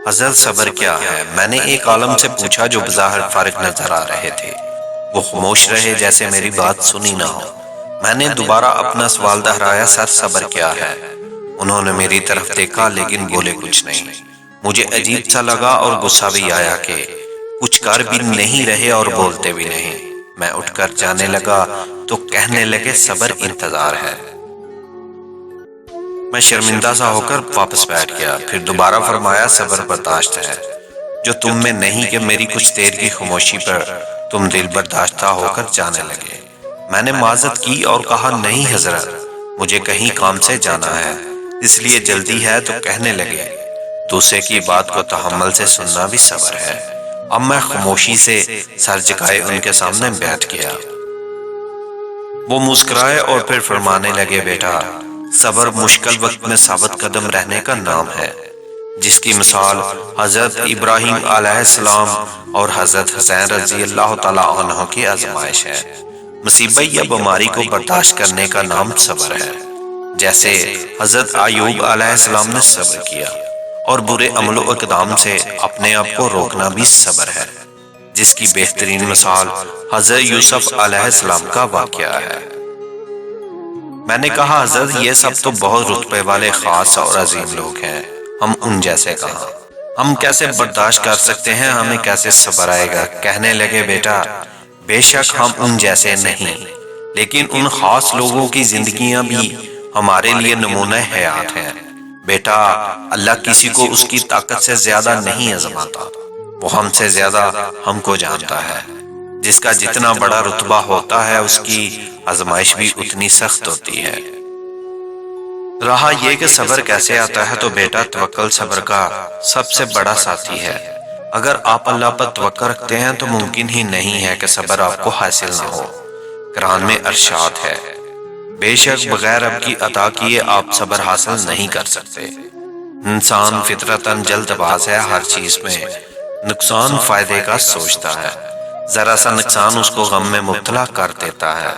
حضرت صبر کیا ہے؟ میں نے ایک عالم سے پوچھا جو بظاہر فارغ نظر آ رہے تھے۔ وہ خاموش رہے جیسے میری بات سنی نہ ہو۔ میں نے دوبارہ اپنا سوال دہرایا، سر صبر کیا ہے؟ انہوں نے میری طرف دیکھا لیکن بولے کچھ نہیں۔ مجھے عجیب سا لگا اور غصہ بھی آیا کہ کچھ کر بھی نہیں رہے اور بولتے بھی نہیں۔ میں اٹھ کر جانے لگا تو کہنے لگے صبر انتظار ہے۔ میں شرمندہ سا ہو کر واپس بیٹھ گیا، پھر دوبارہ فرمایا صبر برداشت ہے جو تم میں نہیں کہ میری کچھ دیر کی خاموشی پر تم دل برداشتہ ہو کر جانے لگے۔ میں نے معذرت کی اور کہا نہیں حضرت، مجھے کہیں کام سے جانا ہے، اس لیے جلدی ہے۔ تو کہنے لگے دوسرے کی بات کو تحمل سے سننا بھی صبر ہے۔ اب میں خاموشی سے سر جھکائے ان کے سامنے بیٹھ گیا۔ وہ مسکرائے اور پھر فرمانے لگے بیٹا، صبر مشکل وقت میں ثابت قدم رہنے کا نام ہے، جس کی مثال حضرت ابراہیم علیہ السلام اور حضرت حسین رضی اللہ تعالیٰ عنہ کی آزمائش ہے۔ مصیبت یا بیماری کو برداشت کرنے کا نام صبر ہے، جیسے حضرت ایوب علیہ السلام نے صبر کیا، اور برے عمل و اقدام سے اپنے آپ کو روکنا بھی صبر ہے، جس کی بہترین مثال حضرت یوسف علیہ السلام کا واقعہ ہے۔ میں نے کہا حضرت یہ سب تو بہت رتبے والے خاص اور عظیم لوگ ہیں، ہم ان جیسے کہاں؟ ہم کیسے برداشت کر سکتے ہیں؟ ہمیں کیسے صبر آئے گا؟ کہنے لگے بیٹا بے شک ہم ان جیسے نہیں، لیکن ان خاص لوگوں کی زندگیاں بھی ہمارے لیے نمونہ حیات ہیں۔ بیٹا اللہ کسی کو اس کی طاقت سے زیادہ نہیں آزماتا، وہ ہم سے زیادہ ہم کو جانتا ہے۔ جس کا جتنا بڑا رتبہ ہوتا ہے اس کی آزمائش بھی اتنی سخت ہوتی ہے۔ رہا یہ کہ صبر کیسے آتا ہے، تو بیٹا توکل صبر کا سب سے بڑا ساتھی ہے۔ اگر آپ اللہ پر توکل رکھتے ہیں تو ممکن ہی نہیں ہے کہ صبر آپ کو حاصل نہ ہو۔ قرآن میں ارشاد ہے بے شک بغیر رب کی عطا کیے آپ صبر حاصل نہیں کر سکتے۔ انسان فطرتاً جلد باز ہے، ہر چیز میں نقصان فائدے کا سوچتا ہے۔ ذرا سا نقصان اس کو غم میں مبتلا کر دیتا ہے۔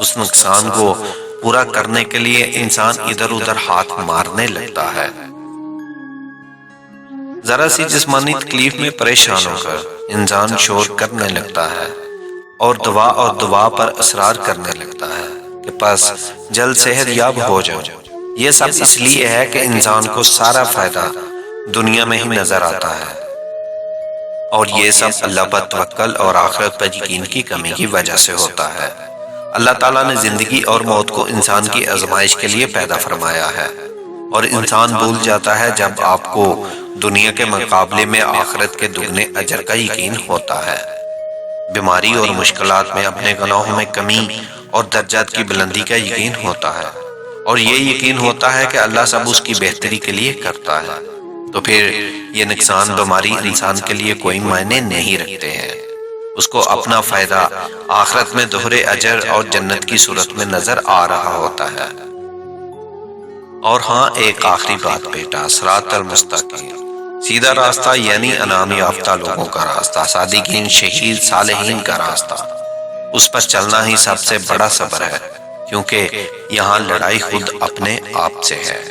اس نقصان کو پورا کرنے کے لیے انسان ادھر ادھر ہاتھ مارنے لگتا ہے۔ ذرا سی جسمانی تکلیف میں پریشان ہو کر انسان شور کرنے لگتا ہے اور دعا پر اصرار کرنے لگتا ہے کہ بس جلد صحت یاب ہو جاؤ۔ یہ سب اس لیے ہے کہ انسان کو سارا فائدہ دنیا میں ہی نظر آتا ہے، اور یہ سب اللہ پر توکل اور آخرت پر یقین کی کمی کی وجہ سے ہوتا ہے۔ اللہ تعالیٰ نے زندگی اور موت کو انسان کی آزمائش کے لیے پیدا فرمایا ہے، اور انسان بھول جاتا ہے جب آپ کو دنیا کے مقابلے میں آخرت کے دگنے اجر کا یقین ہوتا ہے۔ بیماری اور مشکلات میں اپنے گناہوں میں کمی اور درجات کی بلندی کا یقین ہوتا ہے، اور یہ یقین ہوتا ہے کہ اللہ سب اس کی بہتری کے لیے کرتا ہے، تو پھر یہ نقصان بیماری انسان کے لیے کوئی معنی نہیں رکھتے ہیں۔ اس کو اپنا فائدہ آخرت میں دوہرے اجر اور جنت کی صورت میں نظر آ رہا ہوتا ہے۔ اور ہاں ایک آخری بات بیٹا، صراط المستقیم سیدھا راستہ یعنی انعام یافتہ لوگوں کا راستہ، صادقین، شہید، صالحین کا راستہ، اس پر چلنا ہی سب سے بڑا صبر ہے، کیونکہ یہاں لڑائی خود اپنے آپ سے ہے۔